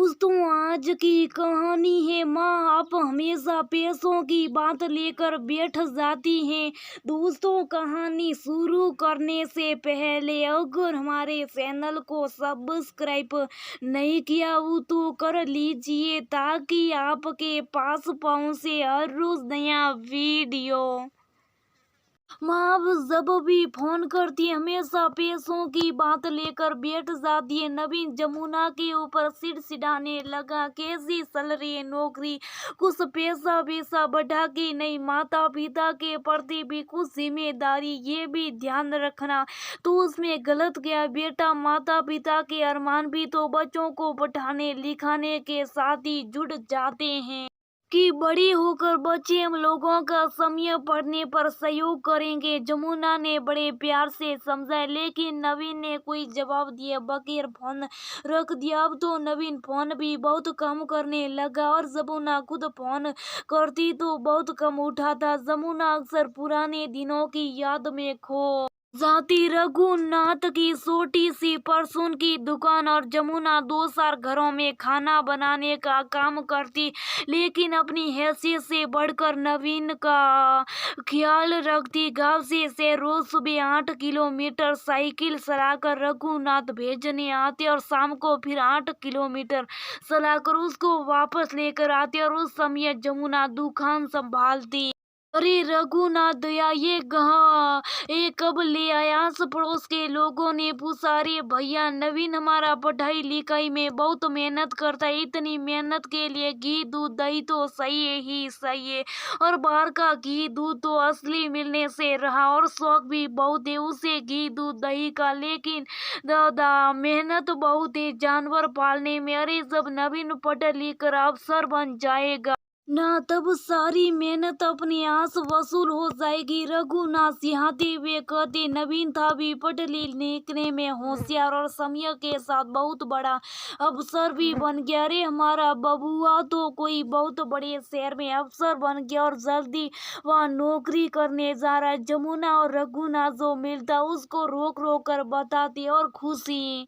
दोस्तों, आज की कहानी है माँ आप हमेशा पैसों की बात लेकर बैठ जाती हैं। दोस्तों, कहानी शुरू करने से पहले अगर हमारे चैनल को सब्सक्राइब नहीं किया हो तो कर लीजिए ताकि आपके पास पहुँचे हर रोज नया वीडियो। माँ अब जब भी फोन करती हमेशा पैसों की बात लेकर बैठ जाती है। नवीन जमुना के ऊपर चिढ़चिढ़ाने लगा, कैसी चल रही है नौकरी, कुछ पैसा वैसा बढ़ा के नहीं, माता पिता के प्रति भी कुछ जिम्मेदारी ये भी ध्यान रखना। तो उसमें गलत क्या बेटा, माता पिता के अरमान भी तो बच्चों को पढ़ाने लिखाने के साथ ही जुड़ जाते हैं कि बड़ी होकर बच्चे हम लोगों का समय पढ़ने पर सहयोग करेंगे। जमुना ने बड़े प्यार से समझाया, लेकिन नवीन ने कोई जवाब दिए बगैर फोन रख दिया। अब तो नवीन फोन भी बहुत कम करने लगा और जमुना खुद फोन करती तो बहुत कम उठाता। जमुना अक्सर पुराने दिनों की याद में खो जाती। रघुनाथ की छोटी सी परचून की दुकान और जमुना 2-4 घरों में खाना बनाने का काम करती, लेकिन अपनी हैसियत से बढ़कर नवीन का ख्याल रखती। गांव से रोज सुबह 8 किलोमीटर साइकिल चलाकर रघुनाथ भेजने आते और शाम को फिर 8 किलोमीटर चलाकर उसको वापस लेकर आते और उस समय जमुना दुकान संभालती। अरे रघुनाथ दया, ये कब ले आया? आस पड़ोस के लोगों ने पूछा। अरे भैया, नवीन हमारा पढ़ाई लिखाई में बहुत मेहनत करता है। इतनी मेहनत के लिए घी दूध दही तो सही ही सही है, और बाहर का घी दूध तो असली मिलने से रहा, और शौक भी बहुत है उसे घी दूध दही का, लेकिन दादा मेहनत बहुत है जानवर पालने में। अरे जब नवीन पढ़ लिख कर अफसर बन जाएगा ना, तब सारी मेहनत अपने आस वसूल हो जाएगी। रघुनाथ सिहाते हुए कहते, नवीन था भी पढ़ लिखने में होशियार और समय के साथ बहुत बड़ा अफसर भी बन गया। अरे हमारा बबुआ तो कोई बहुत बड़े शहर में अफसर बन गया और जल्दी वहाँ नौकरी करने जा रहा है। जमुना और रघुनाथ जो मिलता उसको रोक रोक कर बताती और खुशी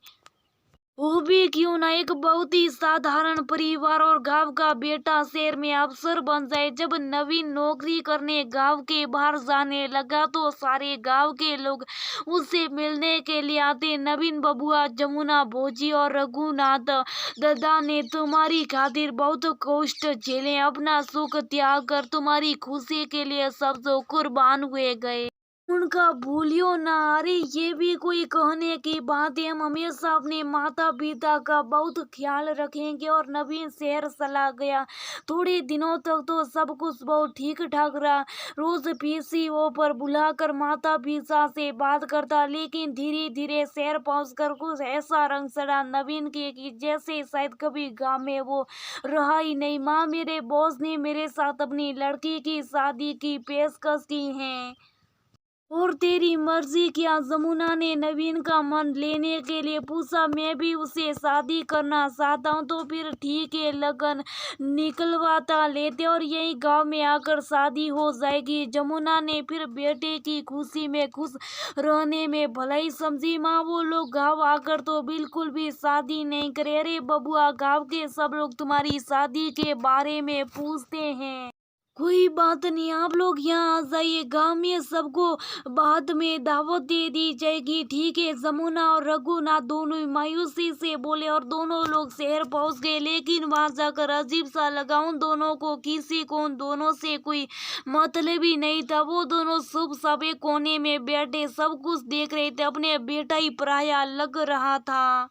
वो भी क्यों ना, एक बहुत ही साधारण परिवार और गांव का बेटा शहर में अफसर बन जाए। जब नवीन नौकरी करने गांव के बाहर जाने लगा तो सारे गांव के लोग उससे मिलने के लिए आते। नवीन बबुआ, जमुना भौजी और रघुनाथ दादा ने तुम्हारी खातिर बहुत कष्ट झेले, अपना सुख त्याग कर तुम्हारी खुशी के लिए सब जो कुर्बान हुए गए उनका भूलियो ना। अरे ये भी कोई कहने की बात है, हम हमेशा अपने माता पिता का बहुत ख्याल रखेंगे। और नवीन शहर चला गया। थोड़े दिनों तक तो सब कुछ बहुत ठीक ठाक रहा। रोज पीसीओ पर बुलाकर माता पिता से बात करता, लेकिन धीरे धीरे शहर पहुंचकर कुछ ऐसा रंग चढ़ा नवीन के कि जैसे शायद कभी गाँव में वो रहा ही नहीं। माँ, मेरे बॉस ने मेरे साथ अपनी लड़की की शादी की पेशकश की है और तेरी मर्जी क्या? जमुना ने नवीन का मन लेने के लिए पूछा। मैं भी उसे शादी करना चाहता हूँ। तो फिर ठीक है, लगन निकलवाता लेते और यही गांव में आकर शादी हो जाएगी। जमुना ने फिर बेटे की खुशी में खुश रहने में भलाई समझी। माँ, वो लोग गांव आकर तो बिल्कुल भी शादी नहीं करे। अरे बबुआ, गांव के सब लोग तुम्हारी शादी के बारे में पूछते हैं। कोई बात नहीं, आप लोग यहाँ आ जाइए, गांव में सबको बाद में दावत दे दी जाएगी। ठीक है, जमुना और रघुनाथ दोनों ही मायूसी से बोले और दोनों लोग शहर पहुंच गए। लेकिन वहां जाकर अजीब सा लगा। उन दोनों को किसी को उन दोनों से कोई मतलब ही नहीं था। वो दोनों शुभ सभे कोने में बैठे सब कुछ देख रहे थे। अपने बेटा ही पराया लग रहा था।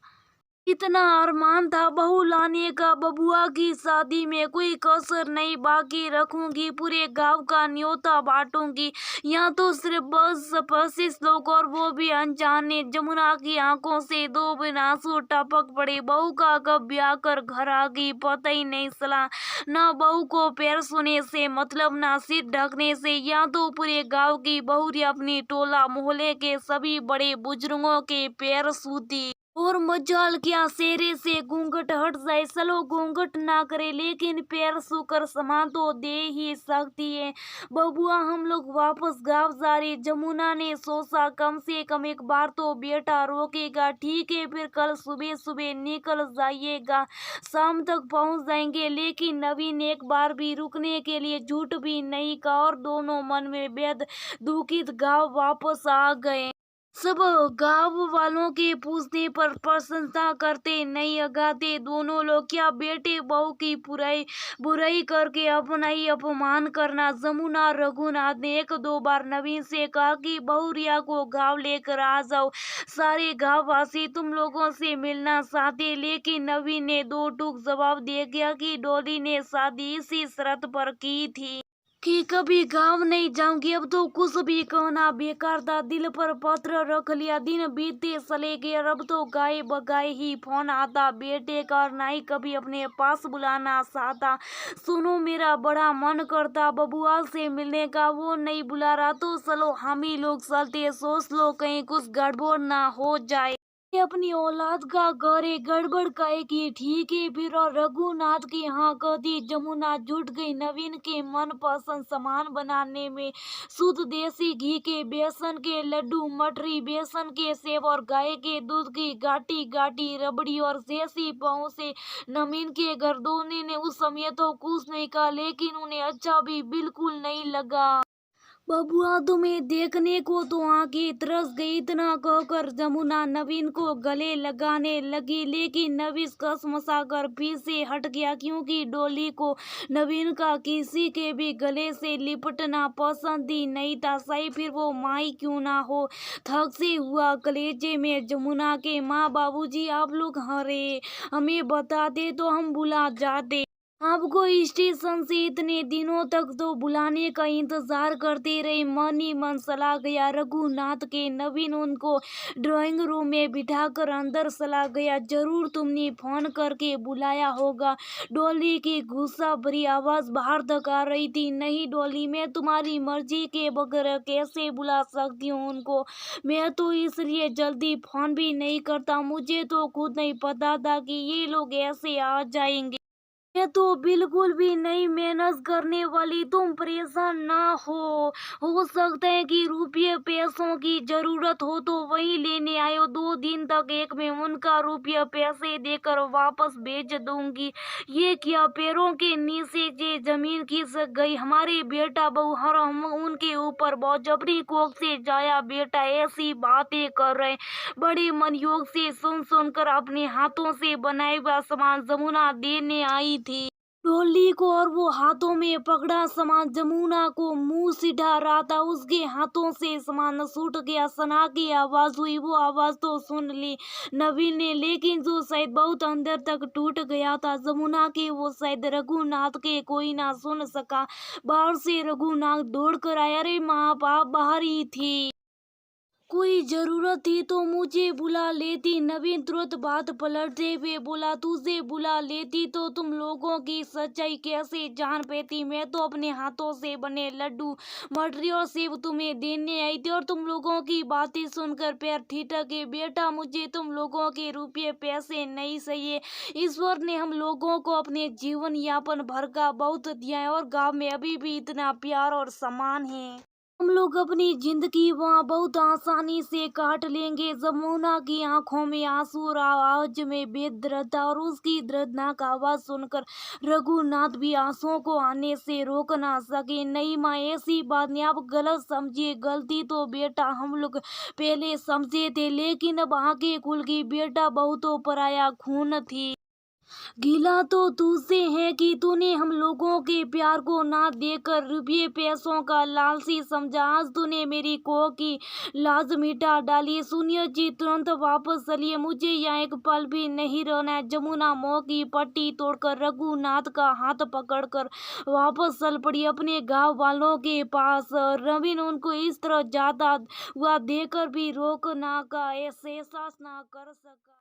इतना अरमान था बहू लाने का, बबुआ की शादी में कोई कसर नहीं बाकी रखूंगी, पूरे गांव का न्योता बांटूंगी। यहाँ तो सिर्फ बस 25 लोग और वो भी अनजाने। जमुना की आंखों से 2 बिन आंसू टपक पड़े। बहू का कब ब्याह कर घर आ गई पता ही नहीं चला। न बहू को पैर छूने से मतलब, न सिर ढकने से। यहाँ तो पूरे गाँव की बहुरिया अपनी टोला मोहल्ले के सभी बड़े बुजुर्गों के पैर छूती और मजाल क्या सेरे से घूंघट हट जाए, चलो घूंघट ना करे लेकिन पैर छूकर क्षमा तो दे ही सकती है। बबुआ हम लोग वापस गाँव जा रहे। जमुना ने सोचा कम से कम एक बार तो बेटा रोकेगा। ठीक है फिर कल सुबह सुबह निकल जाइएगा, शाम तक पहुंच जाएंगे। लेकिन नवीन एक बार भी रुकने के लिए झूठ भी नहीं कहा और दोनों मन में बेहद दुखित गाँव वापस आ गए। सब गांव वालों के पूछने पर प्रशंसा करते नहीं अगाते दोनों लोग, क्या बेटे बहू की बुराई करके अपना ही अपमान करना। जमुना रघुनाथ ने एक दो बार नवीन से कहा कि बहू रिया को गांव लेकर आ जाओ, सारे गांव वासी तुम लोगों से मिलना चाहते। लेकिन नवीन ने दो टूक जवाब दे गया कि डोली ने शादी इसी शर्त पर की थी कि कभी गांव नहीं जाऊंगी। अब तो कुछ भी कहना बेकार था, दिल पर पत्र रख लिया। दिन बीतते चले गए और अब तो गाये बगाए ही फोन आता बेटे का, और ना ही कभी अपने पास बुलाना चाहता। सुनो मेरा बड़ा मन करता बबुआ से मिलने का, वो नहीं बुला रहा तो चलो हम ही लोग चलते। सोच लो कहीं कुछ गड़बड़ ना हो जाए, अपनी औलाद का करे गड़बड़ कहे कि ठीक है फिर। और रघुनाथ की हाँ कहती जमुना जुट गई नवीन के मन पसंद सामान बनाने में। शुद्ध देसी घी के बेसन के लड्डू, मठरी बेसन के सेव और गाय के दूध की गाटी गाटी रबड़ी और जैसी पाँव से नवीन के घर। दोनों ने उस समय तो कुछ नहीं कहा लेकिन उन्हें अच्छा भी बिल्कुल नहीं लगा। बबुआ तुम्हें देखने को तो आंखें तरस गई, इतना कहकर जमुना नवीन को गले लगाने लगी। लेकिन नवीन कसमसाकर पीछे हट गया क्योंकि डोली को नवीन का किसी के भी गले से लिपटना पसंद ही नहीं था, सही फिर वो माई क्यों ना हो। थक से हुआ कलेजे में जमुना के माँ बाबूजी आप लोग हरे हमें बताते तो हम बुला जाते, आपको स्टेशन से इतने दिनों तक तो बुलाने का इंतजार करते रहे। मन ही मन चला गया रघुनाथ के। नवीन उनको ड्राइंग रूम में बिठाकर अंदर चला गया। जरूर तुमने फोन करके बुलाया होगा, डॉली की गुस्सा भरी आवाज बाहर तक आ रही थी। नहीं डॉली, मैं तुम्हारी मर्जी के बगैर कैसे बुला सकती हूँ उनको, मैं तो इसलिए जल्दी फोन भी नहीं करता, मुझे तो खुद नहीं पता था कि ये लोग ऐसे आ जाएंगे। मैं तो बिल्कुल भी नहीं मेहनत करने वाली, तुम परेशान ना हो सकता है कि रुपये पैसों की जरूरत हो तो वही लेने आयो। 2 दिन तक एक में उनका रुपया पैसे देकर वापस भेज दूंगी। ये क्या, पैरों के नीचे से जमीन खिसक गई। हमारे बेटा बहू हर हम उनके ऊपर बहुत जबरी कोख से जाया बेटा ऐसी बातें कर रहे, बड़े मन योग से सुन सुनकर अपने हाथों से बनाए हुआ सामान जमुना देने आई थी डोली को, और वो हाथों में पकड़ा सामान जमुना को मुंह सिढ़ा रहा था। उसके हाथों से सामान छूट गया, सना की आवाज हुई। वो आवाज तो सुन ली नवीन ने, लेकिन जो शायद बहुत अंदर तक टूट गया था जमुना के, वो शायद रघुनाथ के कोई ना सुन सका। बाहर से रघुनाथ दौड़ कर आया, अरे माँ बाप बाहर ही थी, कोई जरूरत थी तो मुझे बुला लेती। नवीन तुरंत बात पलटते हुए बोला, तुझे बुला लेती तो तुम लोगों की सच्चाई कैसे जान पाती। मैं तो अपने हाथों से बने लड्डू, मठरी और सेब तुम्हें देने आई थी और तुम लोगों की बातें सुनकर पैर ठिठके। बेटा मुझे तुम लोगों के रुपये पैसे नहीं चाहिए, ईश्वर ने हम लोगों को अपने जीवन यापन भर का बहुत दिया है और गाँव में अभी भी इतना प्यार और सम्मान है। हम लोग अपनी जिंदगी वहाँ बहुत आसानी से काट लेंगे। जमुना की आंखों में आंसू और आवाज में बेदर्द था, और उसकी दर्दनाक आवाज सुनकर रघुनाथ भी आंसुओं को आने से रोक ना सके। नहीं माँ ऐसी बात नहीं, आप गलत समझिए, गलती तो बेटा हम लोग पहले समझे थे लेकिन अब आंखें खुल गई। बेटा बहुत तो पराया खून थी, गीला तो तुझसे है कि तूने हम लोगों के प्यार को ना देकर रुपये पैसों का लालची समझा। आज तूने मेरी कोख की लाज मिटा डाली। सुनिए जी तुरंत वापस चलिए, मुझे यहाँ एक पल भी नहीं रहना है। जमुना मोह की पट्टी तोड़कर रघुनाथ का हाथ पकड़कर वापस चल पड़ी अपने गांव वालों के पास। रवीन उनको इस तरह जाता हुआ देखकर भी रोक ना का एहसास ना कर सका।